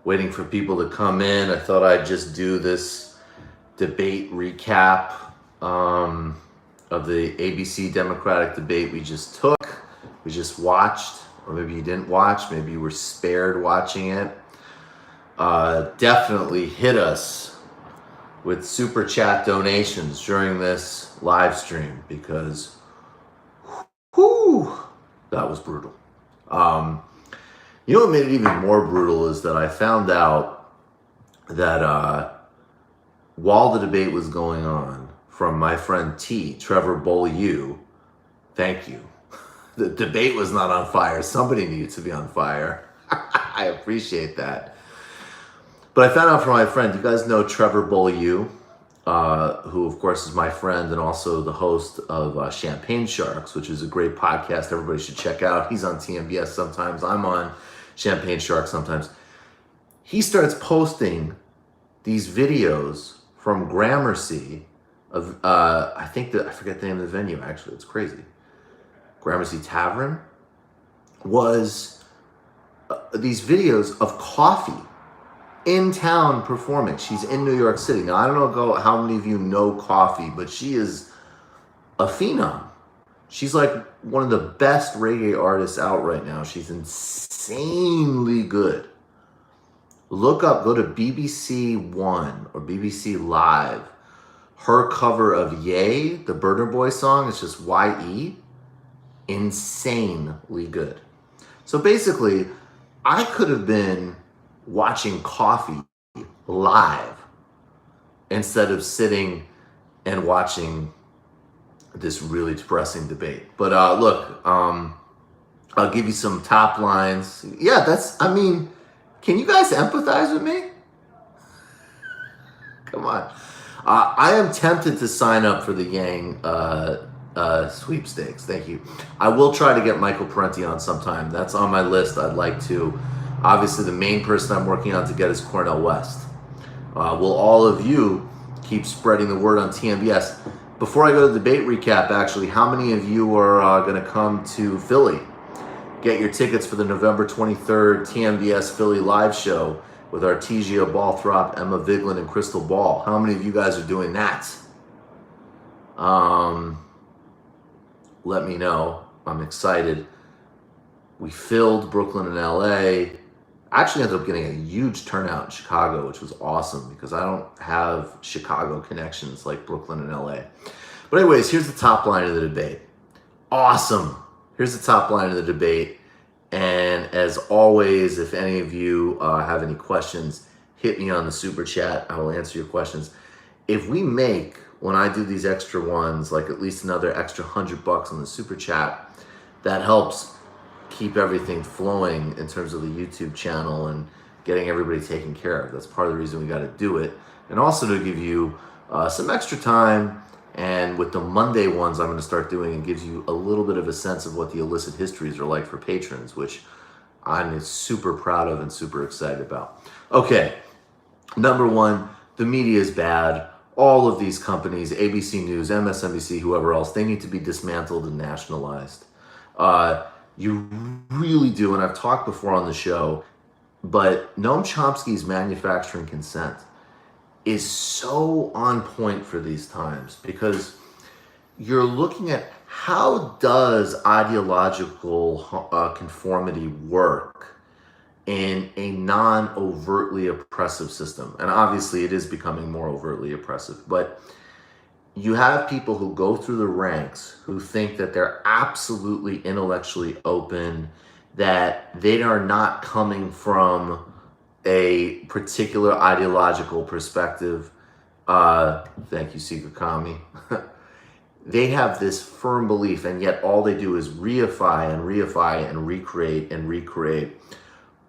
waiting for people to come in. I thought I'd just do this debate recap of the ABC Democratic debate we just took. We just watched, or maybe you didn't watch, maybe you were spared watching it. Definitely hit us with super chat donations during this live stream because, whew, that was brutal. You know what made it even more brutal is that I found out that while the debate was going on, from my friend Trevor Beaulieu, thank you. The debate was not on fire. Somebody needed to be on fire. I appreciate that. But I found out from my friend, you guys know Trevor Beaulieu, who of course is my friend and also the host of Champagne Sharks, which is a great podcast everybody should check out. He's on TMBS sometimes. I'm on Champagne Sharks sometimes. He starts posting these videos from Gramercy of, I forget the name of the venue actually, it's crazy. Gramercy Tavern was these videos of Coffee in town performing. She's in New York City. Now, I don't know how many of you know Coffee, but she is a phenom. She's like one of the best reggae artists out right now. She's insanely good. Look up, go to BBC One or BBC Live. Her cover of Ye, the Burner Boy song, it's just Y-E. Insanely good. So basically, I could have been watching Coffee live instead of sitting and watching this really depressing debate. But look, I'll give you some top lines. Yeah, can you guys empathize with me? Come on. I am tempted to sign up for the Yang sweepstakes. Thank you. I will try to get Michael Parenti on sometime. That's on my list. I'd like to. Obviously, the main person I'm working on to get is Cornel West. Will all of you keep spreading the word on TMBS? Before I go to the debate recap, actually, how many of you are going to come to Philly? Get your tickets for the November 23rd TMBS Philly live show with Artesia Balthrop, Emma Vigeland, and Crystal Ball. How many of you guys are doing that? Let me know. I'm excited. We filled Brooklyn and LA. I actually ended up getting a huge turnout in Chicago, which was awesome because I don't have Chicago connections like Brooklyn and LA. But anyways, here's the top line of the debate. Awesome. Here's the top line of the debate. And as always, if any of you have any questions, hit me on the super chat. I will answer your questions. If we make, when I do these extra ones, like at least another extra $100 on the super chat, that helps keep everything flowing in terms of the YouTube channel and getting everybody taken care of. That's part of the reason we got to do it. And also to give you some extra time. And with the Monday ones I'm going to start doing, it gives you a little bit of a sense of what the illicit histories are like for patrons, which I'm super proud of and super excited about. Okay, number one, the media is bad. All of these companies, ABC News, MSNBC, whoever else, they need to be dismantled and nationalized. You really do, and I've talked before on the show, but Noam Chomsky's manufacturing consent is so on point for these times because you're looking at how does ideological conformity work in a non-overtly oppressive system. And obviously it is becoming more overtly oppressive, but you have people who go through the ranks who think that they're absolutely intellectually open, that they are not coming from a particular ideological perspective. Thank you, Secret Kami. They have this firm belief, and yet all they do is reify and recreate.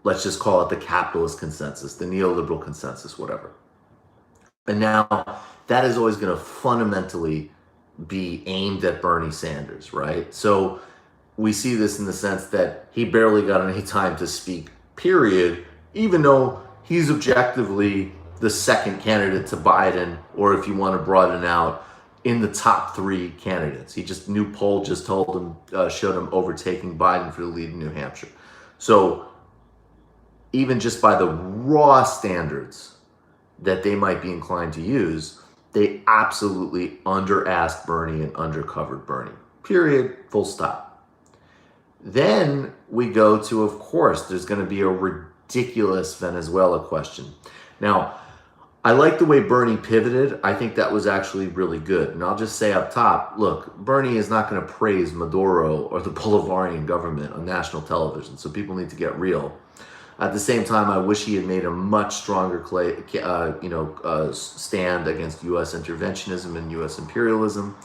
Let's just call it the capitalist consensus, the neoliberal consensus, whatever. And now that is always going to fundamentally be aimed at Bernie Sanders, right? So we see this in the sense that he barely got any time to speak, period, even though he's objectively the second candidate to Biden, or if you want to broaden out, in the top three candidates. New poll just told him, showed him overtaking Biden for the lead in New Hampshire. So even just by the raw standards that they might be inclined to use, they absolutely under-asked Bernie and undercovered Bernie. Period. Full stop. Then we go to, of course, there's going to be a ridiculous Venezuela question. Now, I like the way Bernie pivoted. I think that was actually really good. And I'll just say up top, look, Bernie is not going to praise Maduro or the Bolivarian government on national television, so people need to get real. At the same time, I wish he had made a much stronger stand against U.S. interventionism and U.S. imperialism.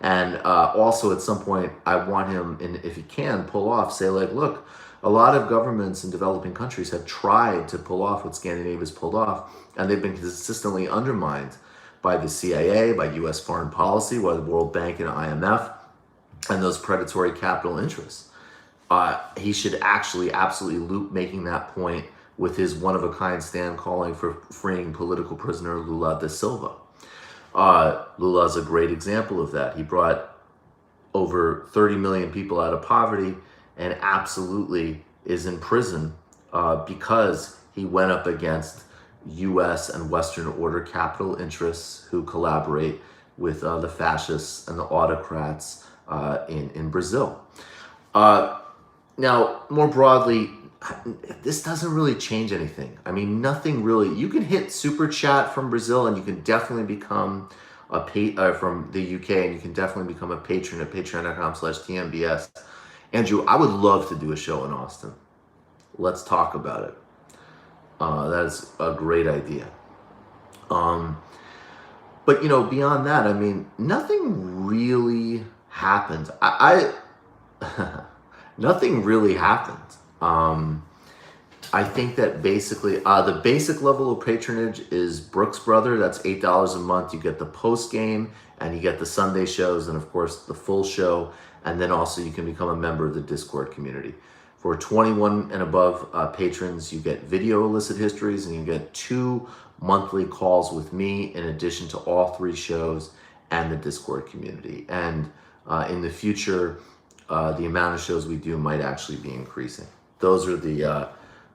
And also at some point, I want him, and if he can, pull off, say like, look, a lot of governments in developing countries have tried to pull off what Scandinavia's pulled off, and they've been consistently undermined by the CIA, by U.S. foreign policy, by the World Bank and IMF, and those predatory capital interests. He should actually absolutely loop making that point with his one-of-a-kind stand calling for freeing political prisoner Lula da Silva. Lula is a great example of that. He brought over 30 million people out of poverty and absolutely is in prison because he went up against U.S. and Western order capital interests who collaborate with the fascists and the autocrats in Brazil. Now, more broadly, this doesn't really change anything. I mean, nothing really. You can hit Super Chat from Brazil, and you can definitely become from the UK, and you can definitely become a patron at patreon.com/TMBS. Andrew, I would love to do a show in Austin. Let's talk about it. That is a great idea. But, beyond that, I mean, nothing really happened. Nothing really happened. I think that basically the basic level of patronage is Brooks Brother. That's $8 a month. You get the post game and you get the Sunday shows and, of course, the full show. And then also you can become a member of the Discord community. For 21 and above patrons, you get video illicit histories and you get 2 monthly calls with me in addition to all 3 shows and the Discord community. And in the future, the amount of shows we do might actually be increasing. Those are the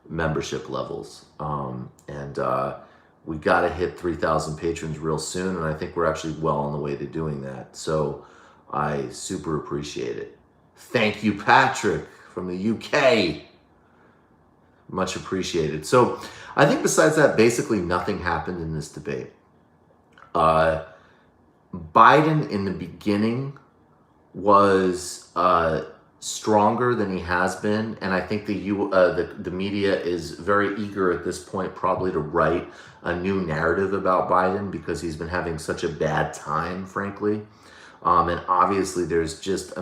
membership levels. We got to hit 3,000 patrons real soon, and I think we're actually well on the way to doing that. So I super appreciate it. Thank you, Patrick, from the UK. Much appreciated. So I think besides that, basically nothing happened in this debate. Biden in the beginning was stronger than he has been, and I think the media is very eager at this point probably to write a new narrative about Biden because he's been having such a bad time, frankly. And obviously there's just,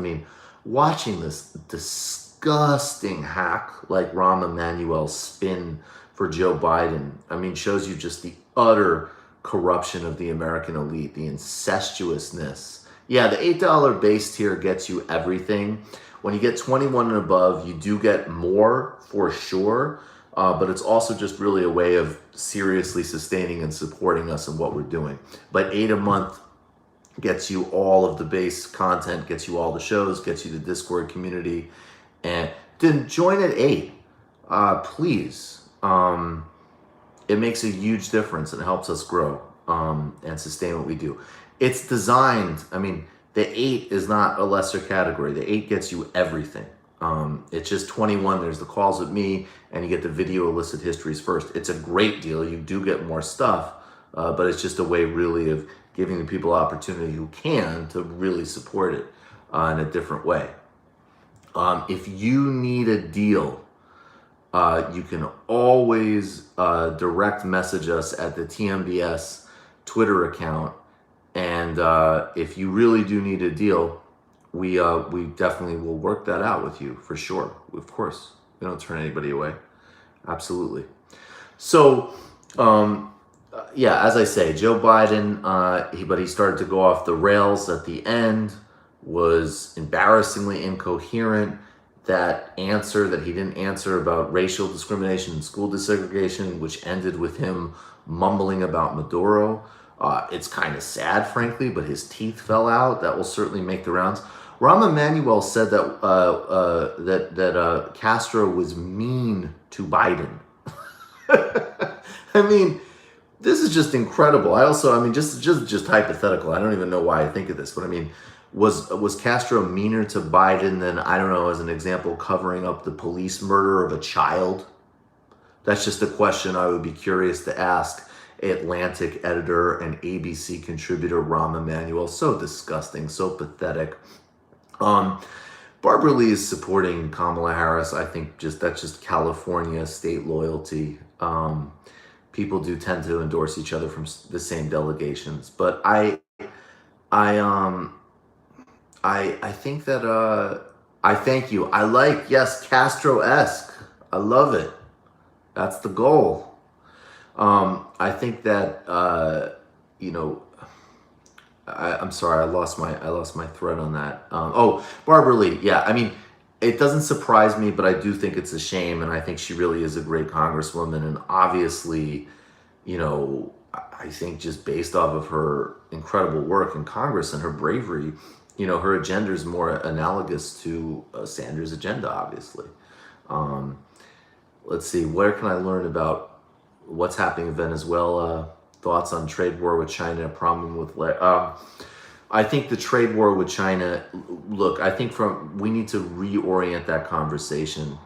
watching this disgusting hack like Rahm Emanuel spin for Joe Biden, shows you just the utter corruption of the American elite, the incestuousness. Yeah, the $8 base tier gets you everything. When you get 21 and above, you do get more for sure, but it's also just really a way of seriously sustaining and supporting us in what we're doing. But $8 a month gets you all of the base content, gets you all the shows, gets you the Discord community. And then join at $8, please. It makes a huge difference and helps us grow and sustain what we do. It's designed, the 8 is not a lesser category. The 8 gets you everything. It's just 21. There's the calls with me, and you get the video illicit histories first. It's a great deal. You do get more stuff, but it's just a way really of giving the people opportunity who can to really support it in a different way. If you need a deal, you can always direct message us at the TMBS Twitter account. And if you really do need a deal, we definitely will work that out with you for sure. Of course, we don't turn anybody away. Absolutely. So, yeah, as I say, Joe Biden, but he started to go off the rails at the end, was embarrassingly incoherent. That answer that he didn't answer about racial discrimination and school desegregation, which ended with him mumbling about Maduro. It's kind of sad, frankly, but his teeth fell out. That will certainly make the rounds. Rahm Emanuel said that that Castro was mean to Biden. I mean, this is just incredible. I mean, just hypothetical. I don't even know why I think of this, but I mean, was Castro meaner to Biden than, I don't know, as an example, covering up the police murder of a child? That's just a question I would be curious to ask Atlantic editor and ABC contributor Rahm Emanuel. So disgusting, so pathetic. Barbara Lee is supporting Kamala Harris. I think that's just California state loyalty. People do tend to endorse each other from the same delegations, but I think that I thank you. I like, yes, Castro-esque. I love it. That's the goal. I think that you know, I'm sorry, I lost my thread on that. Barbara Lee. Yeah, I mean, it doesn't surprise me, but I do think it's a shame, and I think she really is a great congresswoman. And obviously, I think just based off of her incredible work in Congress and her bravery, her agenda is more analogous to Sanders' agenda, obviously. Let's see, where can I learn about what's happening in Venezuela? Thoughts on trade war with China, a problem with... I think the trade war with China, look, I think we need to reorient that conversation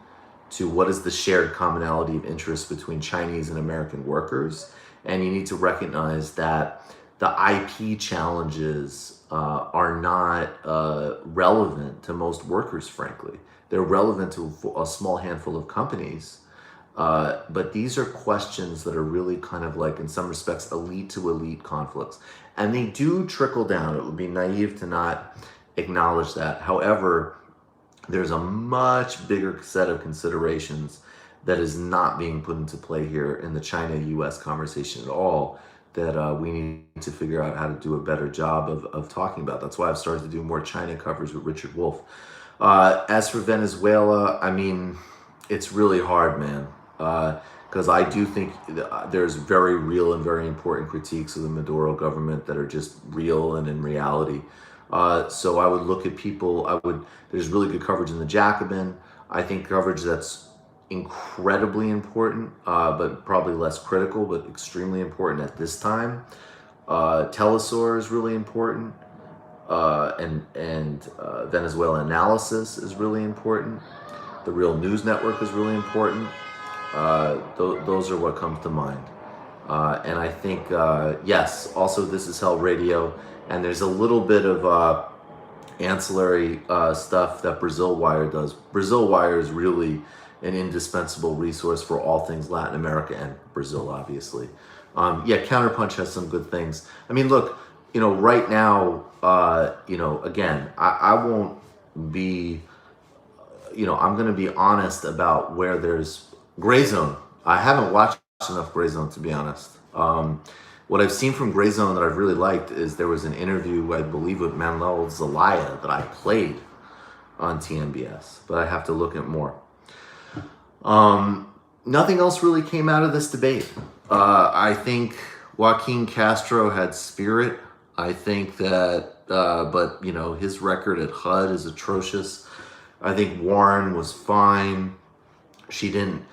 to what is the shared commonality of interest between Chinese and American workers. And you need to recognize that the IP challenges are not relevant to most workers, frankly. They're relevant to a small handful of companies. But these are questions that are really kind of like, in some respects, elite to elite conflicts. And they do trickle down. It would be naive to not acknowledge that. However, there's a much bigger set of considerations that is not being put into play here in the China-US conversation at all, that we need to figure out how to do a better job of talking about. That's why I've started to do more China coverage with Richard Wolff. As for Venezuela, I mean, it's really hard, man. Because I do think there's very real and very important critiques of the Maduro government that are just real and in reality. So I would look at people, there's really good coverage in the Jacobin. I think coverage that's incredibly important, but probably less critical, but extremely important at this time. Telesur is really important. And Venezuela Analysis is really important. The Real News Network is really important. Those are what comes to mind. And I think, yes, also This Is Hell Radio, and there's a little bit of ancillary stuff that Brazil Wire does. Brazil Wire is really an indispensable resource for all things Latin America and Brazil, obviously. Counterpunch has some good things. I mean, look, right now, again, I won't be, I'm going to be honest about where there's Gray Zone. I haven't watched enough Gray Zone, to be honest. What I've seen from Gray Zone that I've really liked is there was an interview, I believe, with Manuel Zelaya that I played on TMBS, but I have to look at more. Nothing else really came out of this debate. I think Joaquin Castro had spirit. I think that, but his record at HUD is atrocious. I think Warren was fine. She didn't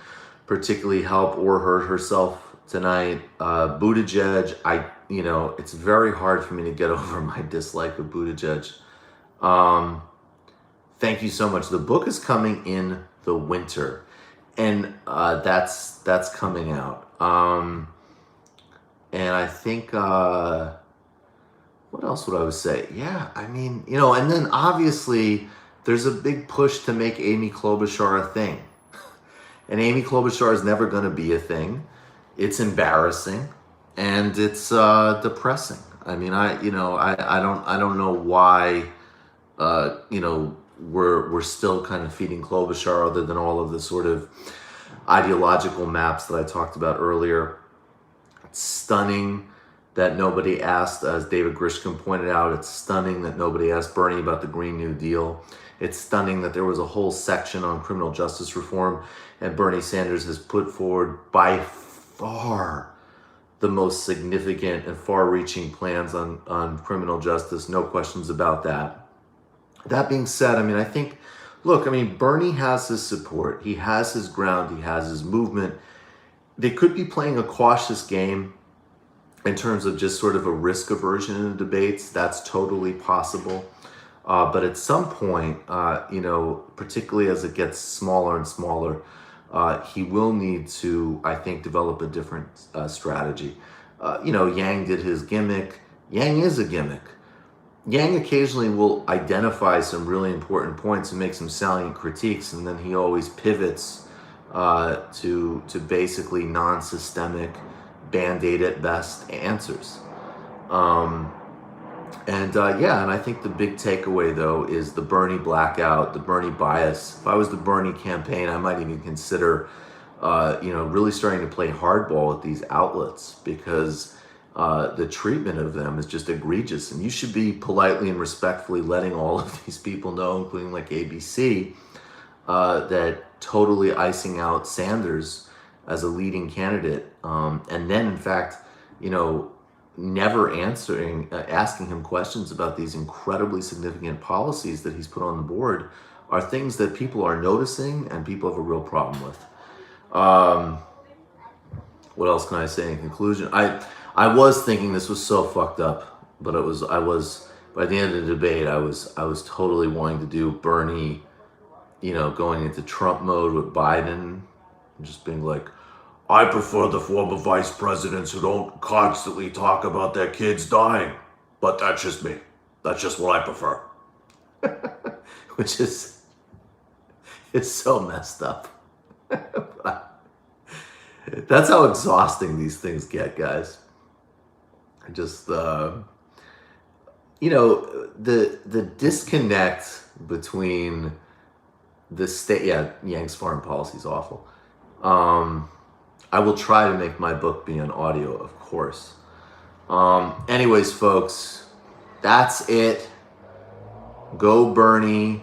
particularly help or hurt herself tonight. Buttigieg, it's very hard for me to get over my dislike of Buttigieg. Thank you so much. The book is coming in the winter, and that's coming out. And I think, what else would I would say? Yeah, I mean, and then obviously there's a big push to make Amy Klobuchar a thing. And Amy Klobuchar is never going to be a thing. It's embarrassing, and it's depressing. I mean, I don't know why, we're still kind of feeding Klobuchar, other than all of the sort of ideological maps that I talked about earlier. It's stunning that nobody asked, as David Grisham pointed out, it's stunning that nobody asked Bernie about the Green New Deal. It's stunning that there was a whole section on criminal justice reform, and Bernie Sanders has put forward by far the most significant and far-reaching plans on criminal justice. No questions about that. That being said, I mean, I think, look, I mean, Bernie has his support. He has his ground. He has his movement. they could be playing a cautious game in terms of just sort of a risk aversion in the debates. That's totally possible. But at some point, particularly as it gets smaller and smaller, he will need to, I think, develop a different strategy. Yang did his gimmick. Yang is a gimmick. Yang occasionally will identify some really important points and make some salient critiques, and then he always pivots to basically non-systemic, band-aid at best answers. And I think the big takeaway, though, is the Bernie blackout, the Bernie bias. If I was the Bernie campaign, I might even consider, really starting to play hardball with these outlets, because the treatment of them is just egregious. And you should be politely and respectfully letting all of these people know, including like ABC, that totally icing out Sanders as a leading candidate. And then, in fact, never asking him questions about these incredibly significant policies that he's put on the board are things that people are noticing and people have a real problem with. What else can I say in conclusion? I was thinking this was so fucked up, but I was by the end of the debate, I was totally wanting to do Bernie, going into Trump mode with Biden, and just being like, I prefer the former vice presidents who don't constantly talk about their kids dying. But that's just me. That's just what I prefer. Which is so messed up. That's how exhausting these things get, guys. Just, the disconnect between the state, Yang's foreign policy is awful. I will try to make my book be on audio, of course. Anyways, folks, that's it. Go Bernie.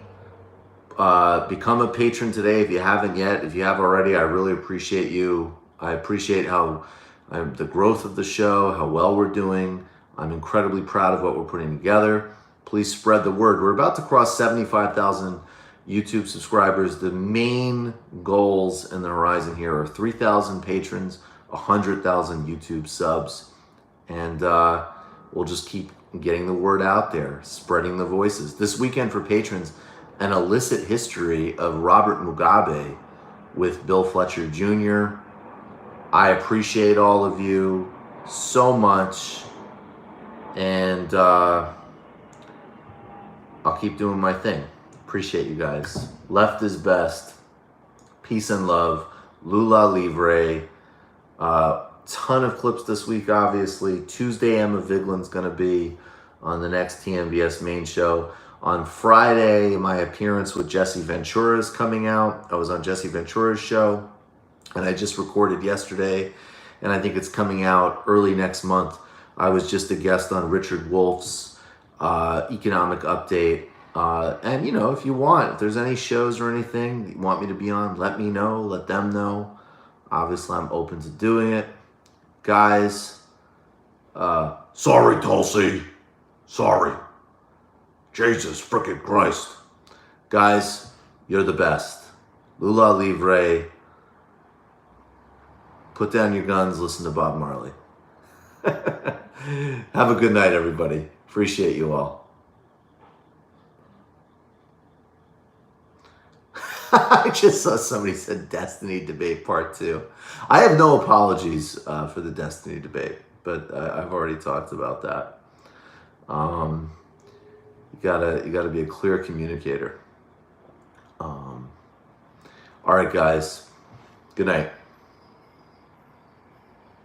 Become a patron today if you haven't yet. If you have already, I really appreciate you. I appreciate the growth of the show, how well we're doing. I'm incredibly proud of what we're putting together. Please spread the word. We're about to cross 75,000 YouTube subscribers. The main goals in the horizon here are 3,000 patrons, 100,000 YouTube subs, and we'll just keep getting the word out there, spreading the voices. This weekend for patrons, an illicit history of Robert Mugabe with Bill Fletcher Jr. I appreciate all of you so much, and I'll keep doing my thing. Appreciate you guys. Left is best. Peace and love. Lula Livre. Ton of clips this week, obviously. Tuesday, Emma Viglin's going to be on the next TMBS main show. On Friday, my appearance with Jesse Ventura is coming out. I was on Jesse Ventura's show, and I just recorded yesterday, and I think it's coming out early next month. I was just a guest on Richard Wolff's economic update. And if you want, if there's any shows or anything that you want me to be on, let me know, let them know. Obviously, I'm open to doing it. Guys, sorry, Tulsi. Sorry. Jesus frickin' Christ. Guys, you're the best. Lula Livre. Put down your guns, listen to Bob Marley. Have a good night, everybody. Appreciate you all. I just saw somebody said Destiny Debate Part 2. I have no apologies for the Destiny debate, but I've already talked about that. You gotta be a clear communicator. All right, guys. Good night.